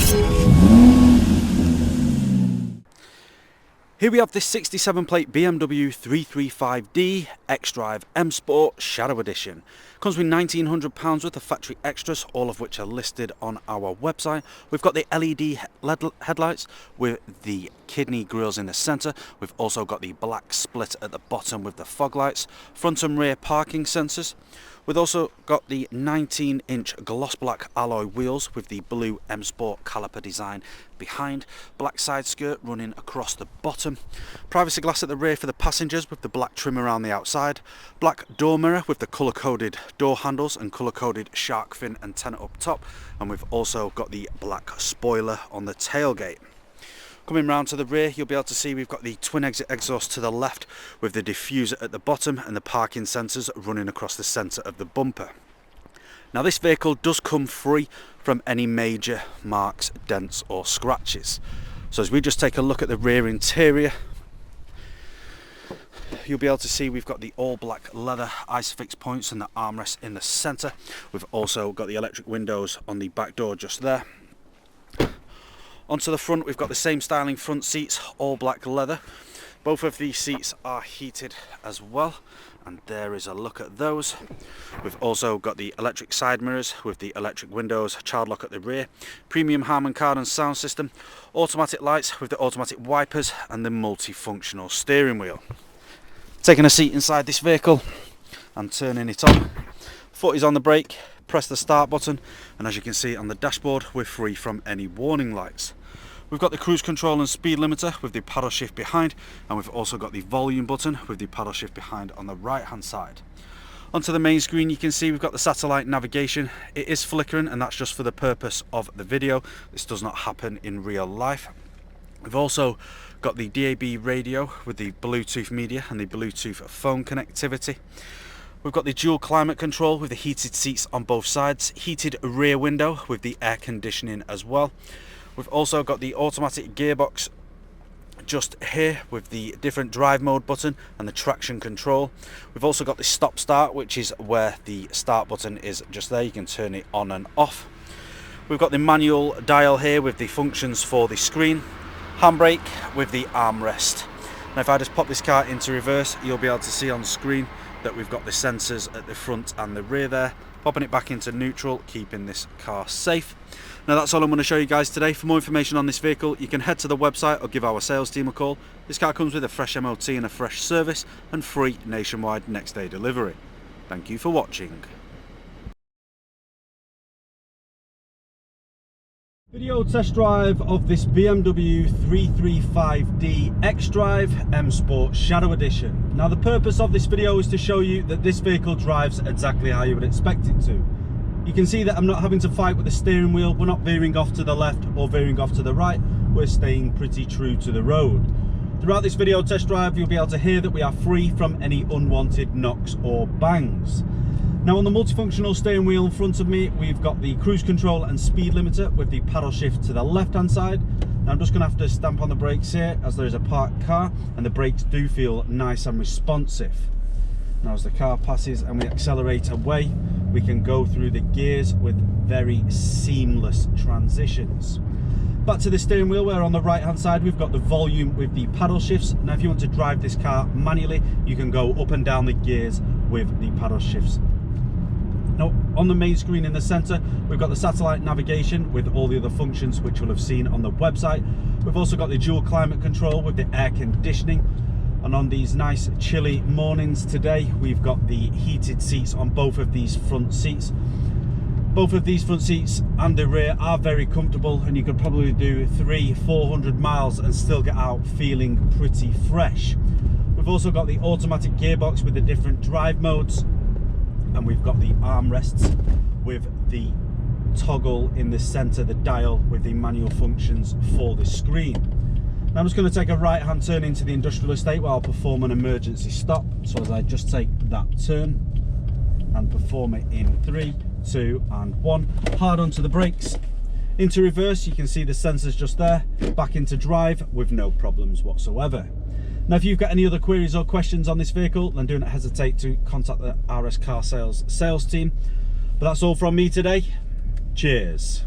Here we have this 67 plate BMW 335D XDRIVE M Sport Shadow Edition. Comes with £1,900 worth of factory extras, all of which are listed on our website. We've got the LED headlights with the kidney grills in the centre. We've also got the black split at the bottom with the fog lights, front and rear parking sensors. We've also got the 19-inch gloss black alloy wheels with the blue M Sport caliper design behind, black side skirt running across the bottom, privacy glass at the rear for the passengers with the black trim around the outside, black door mirror with the colour-coded door handles and colour-coded shark fin antenna up top, and we've also got the black spoiler on the tailgate. Coming round to the rear, you'll be able to see we've got the twin exit exhaust to the left with the diffuser at the bottom and the parking sensors running across the centre of the bumper. Now this vehicle does come free from any major marks, dents or scratches. So as we just take a look at the rear interior, you'll be able to see we've got the all black leather ISOFIX points and the armrest in the centre. We've also got the electric windows on the back door just there. Onto the front, we've got the same styling front seats, all black leather. Both of these seats are heated as well, and there is a look at those. We've also got the electric side mirrors with the electric windows, child lock at the rear, premium Harman Kardon sound system, automatic lights with the automatic wipers, and the multifunctional steering wheel. Taking a seat inside this vehicle and turning it on. Foot is on the brake, press the start button, and as you can see on the dashboard, we're free from any warning lights. We've got the cruise control and speed limiter with the paddle shift behind, and we've also got the volume button with the paddle shift behind on the right hand side. Onto the main screen, you can see we've got the satellite navigation. It is flickering, and that's just for the purpose of the video. This does not happen in real life. We've also got the DAB radio with the Bluetooth media and the Bluetooth phone connectivity. We've got the dual climate control with the heated seats on both sides, heated rear window with the air conditioning as well. We've also got the automatic gearbox just here with the different drive mode button and the traction control. We've also got the stop start, which is where the start button is just there. You can turn it on and off. We've got the manual dial here with the functions for the screen, handbrake with the armrest. Now if I just pop this car into reverse, you'll be able to see on screen that we've got the sensors at the front and the rear there, popping it back into neutral, keeping this car safe. Now that's all I'm going to show you guys today. For more information on this vehicle, you can head to the website or give our sales team a call. This car comes with a fresh MOT and a fresh service and free nationwide next day delivery. Thank you for watching. Video test drive of this BMW 335D XDRIVE M Sport Shadow Edition. Now the purpose of this video is to show you that this vehicle drives exactly how you would expect it to. You can see that I'm not having to fight with the steering wheel. We're not veering off to the left or veering off to the right. We're staying pretty true to the road. Throughout this video test drive, you'll be able to hear that we are free from any unwanted knocks or bangs. Now on the multifunctional steering wheel in front of me, we've got the cruise control and speed limiter with the paddle shift to the left hand side. Now I'm just going to have to stamp on the brakes here as there is a parked car, and the brakes do feel nice and responsive. Now as the car passes and we accelerate away, we can go through the gears with very seamless transitions. Back to the steering wheel, where on the right hand side we've got the volume with the paddle shifts. Now if you want to drive this car manually, you can go up and down the gears with the paddle shifts. Now on the main screen in the centre, we've got the satellite navigation with all the other functions which you'll have seen on the website. We've also got the dual climate control with the air conditioning. And on these nice chilly mornings today, we've got the heated seats on both of these front seats. Both of these front seats and the rear are very comfortable, and you could probably do 300-400 miles and still get out feeling pretty fresh. We've also got the automatic gearbox with the different drive modes, and we've got the armrests with the toggle in the center, the dial with the manual functions for the screen. Now I'm just going to take a right hand turn into the industrial estate while I'll perform an emergency stop. So as I just take that turn and perform it in 3, 2 and 1, hard onto the brakes, into reverse, you can see the sensors just there, back into drive with no problems whatsoever. Now if you've got any other queries or questions on this vehicle, then do not hesitate to contact the RS Car Sales team. But that's all from me today. Cheers.